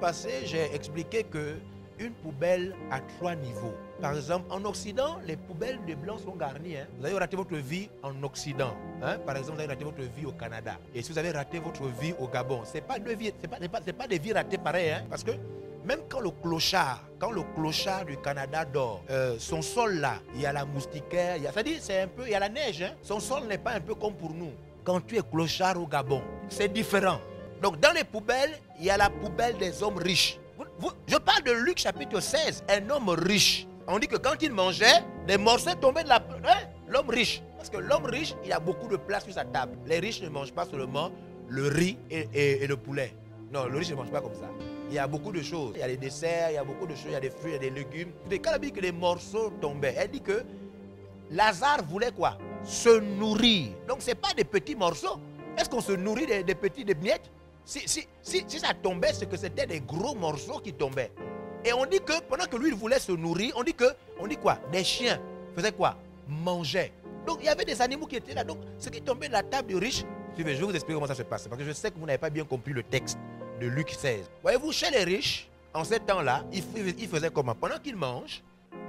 passé, j'ai expliqué que une poubelle a 3 niveaux. Par exemple, en Occident, les poubelles de blancs sont garnies. Hein. Vous avez raté votre vie en Occident. Hein. Par exemple, vous avez raté votre vie au Canada. Et si vous avez raté votre vie au Gabon, ce n'est pas des vies ratées pareilles. Hein. Parce que même quand le clochard du Canada dort, son sol là, il y a la moustiquaire, c'est-à-dire c'est un peu, il y a la neige. Hein. Son sol n'est pas un peu comme pour nous. Quand tu es clochard au Gabon, c'est différent. Donc dans les poubelles, il y a la poubelle des hommes riches. Je parle de Luc chapitre 16, un homme riche. On dit que quand il mangeait, des morceaux tombaient de l'homme riche. Parce que l'homme riche, il a beaucoup de place sur sa table. Les riches ne mangent pas seulement le riz et le poulet. Non, le riche ne mange pas comme ça. Il y a beaucoup de choses. Il y a des desserts, il y a beaucoup de choses, il y a des fruits, il y a des légumes. Et quand elle dit que les morceaux tombaient, elle dit que Lazare voulait quoi? Se nourrir. Donc ce n'est pas des petits morceaux. Est-ce qu'on se nourrit des miettes? Si ça tombait, c'est que c'était des gros morceaux qui tombaient. Et on dit que pendant que lui il voulait se nourrir, on dit quoi? Des chiens faisaient quoi? Mangeaient. Donc il y avait des animaux qui étaient là. Donc ce qui tombait de la table du riche, je vais vous expliquer comment ça se passe. Parce que je sais que vous n'avez pas bien compris le texte de Luc 16. Voyez-vous, chez les riches, en ce temps-là, ils faisaient comment? Pendant qu'ils mangent,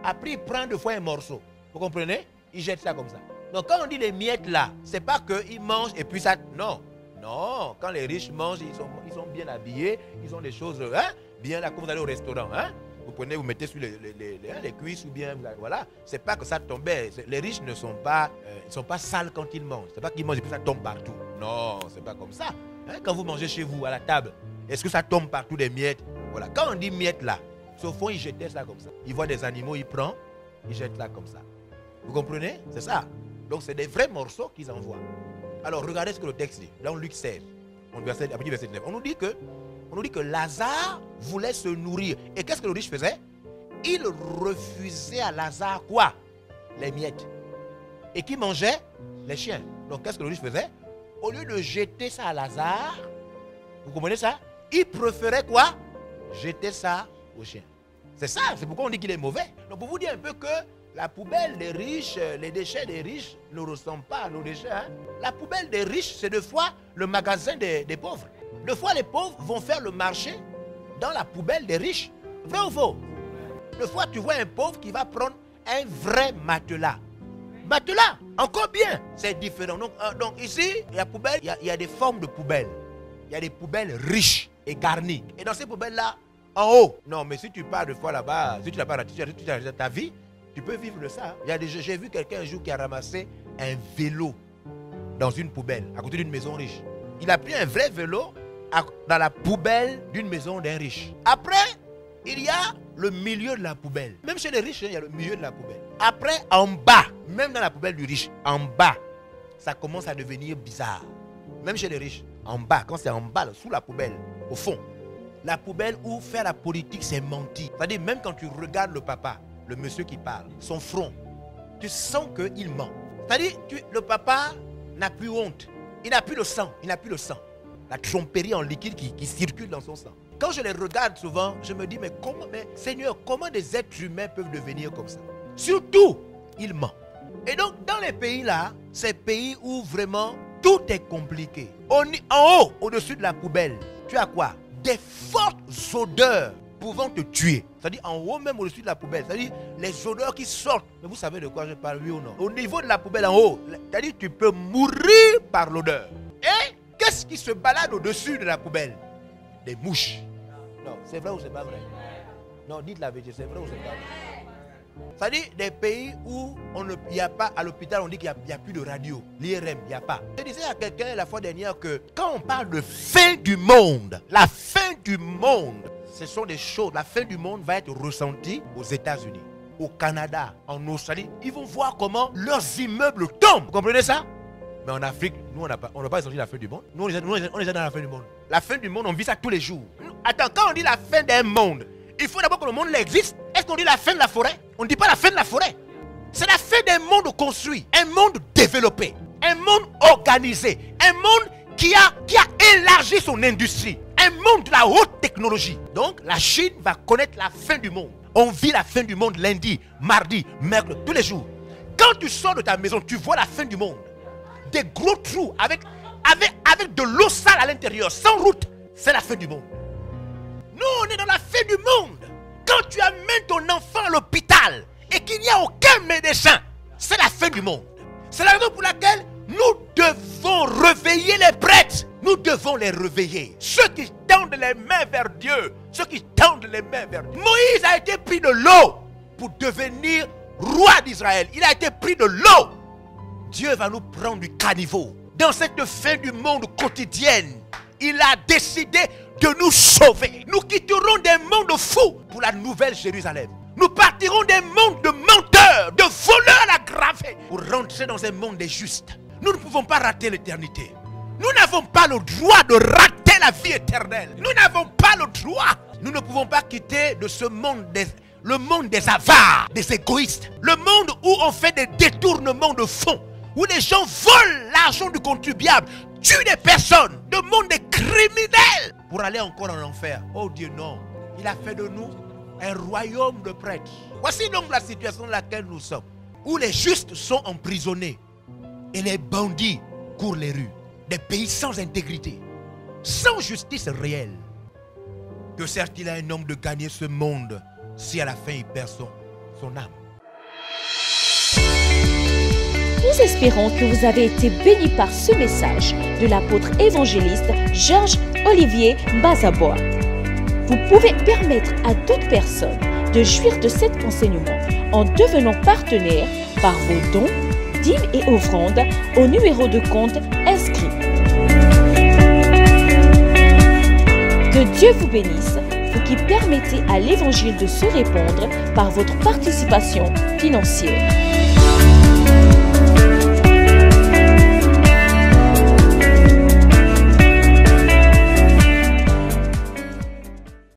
après ils prennent 2 fois un morceau. Vous comprenez? Ils jettent ça comme ça. Donc quand on dit les miettes là, c'est pas qu'ils mangent et puis ça... Non. Non, quand les riches mangent, ils sont bien habillés, ils ont des choses bien là, quand vous allez au restaurant. Hein? Vous prenez, vous mettez sur les cuisses ou bien, voilà. C'est pas que ça tombait. Les riches ne sont pas, ils sont pas sales quand ils mangent. C'est pas qu'ils mangent et puis ça tombe partout. Non, c'est pas comme ça. Hein? Quand vous mangez chez vous, à la table, est-ce que ça tombe partout des miettes? Voilà. Quand on dit miettes là, au fond, ils jetaient ça comme ça. Ils voient des animaux, ils prennent, ils jettent ça comme ça. Vous comprenez? C'est ça. Donc c'est des vrais morceaux qu'ils envoient. Alors, regardez ce que le texte dit. Dans Luc 16, verset 9. On nous dit que Lazare voulait se nourrir. Et qu'est-ce que le riche faisait? Il refusait à Lazare quoi? Les miettes. Et qui mangeait? Les chiens. Donc, qu'est-ce que le riche faisait? Au lieu de jeter ça à Lazare, vous comprenez ça? Il préférait quoi? Jeter ça aux chiens. C'est ça, c'est pourquoi on dit qu'il est mauvais. Donc, pour vous dire un peu que la poubelle des riches, les déchets des riches ne ressemblent pas à nos déchets. Hein? La poubelle des riches, c'est 2 fois le magasin des pauvres. 2 fois les pauvres vont faire le marché dans la poubelle des riches. Vrai ou faux? 2 fois tu vois un pauvre qui va prendre un vrai matelas. Matelas, encore bien, c'est différent. Donc ici, la poubelle, il y a des formes de poubelles. Il y a des poubelles riches et garnies. Et dans ces poubelles-là, en haut, non mais si tu pars 2 fois là-bas, si tu n'as pas raté ta vie, tu peux vivre de ça. J'ai vu quelqu'un un jour qui a ramassé un vélo dans une poubelle, à côté d'une maison riche. Il a pris un vrai vélo dans la poubelle d'une maison d'un riche. Après, il y a le milieu de la poubelle. Même chez les riches, il y a le milieu de la poubelle. Après, en bas, même dans la poubelle du riche, en bas, ça commence à devenir bizarre. Même chez les riches, en bas, quand c'est en bas, sous la poubelle, au fond, la poubelle où faire la politique, c'est mentir. C'est-à-dire, même quand tu regardes le papa, le monsieur qui parle, son front, tu sens qu'il ment. C'est-à-dire, le papa n'a plus honte. Il n'a plus le sang. Il n'a plus le sang. La tromperie en liquide qui circule dans son sang. Quand je les regarde souvent, je me dis, mais Seigneur, comment des êtres humains peuvent devenir comme ça? Surtout, il ment. Et donc, dans les pays là, ces pays où vraiment tout est compliqué. En haut, au-dessus de la poubelle, tu as quoi? Des fortes odeurs pouvant te tuer. C'est-à-dire en haut même au-dessus de la poubelle. C'est-à-dire les odeurs qui sortent. Mais vous savez de quoi je parle, oui ou non? Au niveau de la poubelle en haut, c'est-à-dire tu peux mourir par l'odeur. Et qu'est-ce qui se balade au-dessus de la poubelle? Des mouches. Non, c'est vrai ou c'est pas vrai? Non, dites la vérité, c'est vrai ou c'est pas vrai? C'est-à-dire des pays où il n'y a pas, à l'hôpital on dit qu'il n'y a plus de radio. L'IRM, il n'y a pas. Je disais à quelqu'un la fois dernière que quand on parle de fin du monde, la fin du monde, ce sont des choses, la fin du monde va être ressentie aux États-Unis, au Canada, en Australie. Ils vont voir comment leurs immeubles tombent. Vous comprenez ça? Mais en Afrique, nous, on n'a pas ressenti la fin du monde. Nous, on est déjà dans la fin du monde. La fin du monde, on vit ça tous les jours. Attends, quand on dit la fin d'un monde, il faut d'abord que le monde existe. Est-ce qu'on dit la fin de la forêt? On ne dit pas la fin de la forêt. C'est la fin d'un monde construit, un monde développé, un monde organisé, un monde qui a élargi son industrie, un monde de la haute technologie. Donc, la Chine va connaître la fin du monde. On vit la fin du monde lundi, mardi, mercredi, tous les jours. Quand tu sors de ta maison, tu vois la fin du monde. Des gros trous avec de l'eau sale à l'intérieur, sans route. C'est la fin du monde. Nous, on est dans la fin du monde. Quand tu amènes ton enfant à l'hôpital et qu'il n'y a aucun médecin, c'est la fin du monde. C'est la raison pour laquelle nous devons réveiller les prêtres. Nous devons les réveiller. Ceux qui tendent les mains vers Dieu. Ceux qui tendent les mains vers Dieu. Moïse a été pris de l'eau pour devenir roi d'Israël. Il a été pris de l'eau. Dieu va nous prendre du caniveau. Dans cette fin du monde quotidienne, il a décidé de nous sauver. Nous quitterons des mondes fous pour la nouvelle Jérusalem. Nous partirons des mondes de menteurs, de voleurs aggravés pour rentrer dans un monde des justes. Nous ne pouvons pas rater l'éternité. Nous n'avons pas le droit de rater la vie éternelle. Nous n'avons pas le droit. Nous ne pouvons pas quitter de ce monde le monde des avares, des égoïstes. Le monde où on fait des détournements de fonds, où les gens volent l'argent du contribuable, tuent des personnes, le monde des criminels pour aller encore en enfer. Oh Dieu, non. Il a fait de nous un royaume de prêtres. Voici donc la situation dans laquelle nous sommes, où les justes sont emprisonnés et les bandits courent les rues. Des pays sans intégrité, sans justice réelle. Que sert-il à un homme de gagner ce monde si à la fin il perd son âme? Nous espérons que vous avez été bénis par ce message de l'apôtre évangéliste Georges Olivier Mbazaboa. Vous pouvez permettre à d'autres personnes de jouir de cet enseignement en devenant partenaire par vos dons, dîmes et offrandes au numéro de compte inscrit. Que Dieu vous bénisse, vous qui permettez à l'évangile de se répandre par votre participation financière.